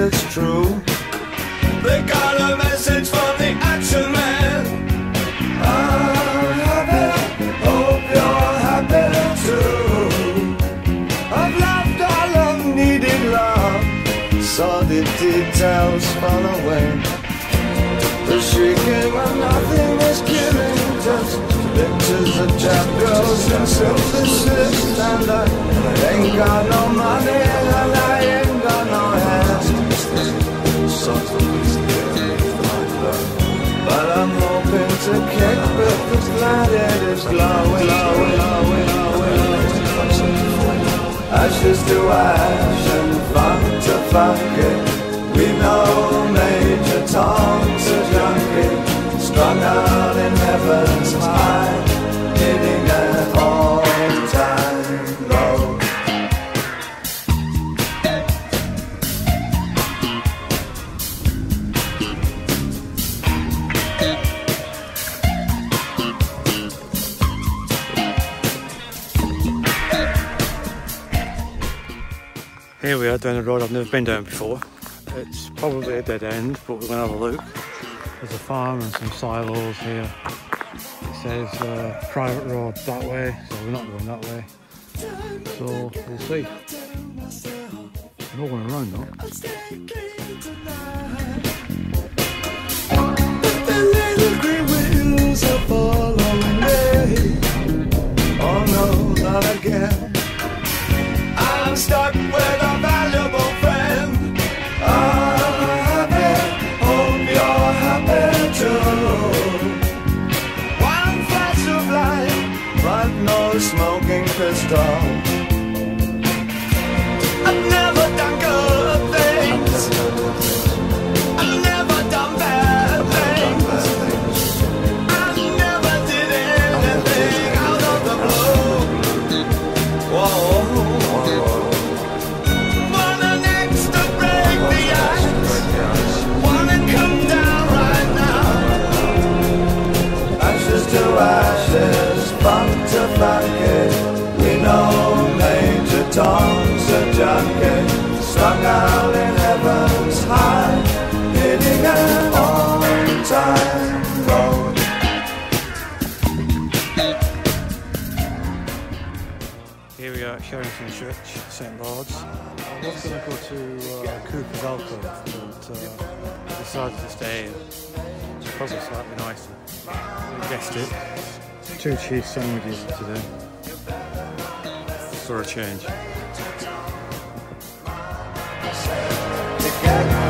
it's true. They got a message from the action man. I'm happy, hope you're happy too. I've loved all I've needed love, saw the details fall away. The shrieking when nothing is killing, just pictures of chap girls and silver slips. And I ain't got no money and I ain't got no hands, but I'm hoping to kick with the planet is glowing. Ashes to ash and funk to funk it. We know Major Tom's a junkie, strung out in heaven's high, hitting an all-time low. Here we are down the road I've never been down before. It's probably a dead end, but we're going to have a look. There's a farm and some silos here. It says private road that way, so we're not going that way. So we'll see. No one around though. The little green wheels are following me. Oh no, not again. I'm stuck with a valuable friend. I'm happy, hope you're happy too. One flash of light, but no smoking pistol. I've never done good things, I've never done bad things, I never did anything out of the blue. Whoa. Ashes, funk to funk it. We know Major Tom's a junkie, strung out in heaven's high, hitting an all-time road. Here we are at Sherington Church, St Lauds. I was going to go to Cooper's Alcove, but I decided to stay here. It's probably slightly nicer. You guessed it. 2 cheese sandwiches today. For a change. Together.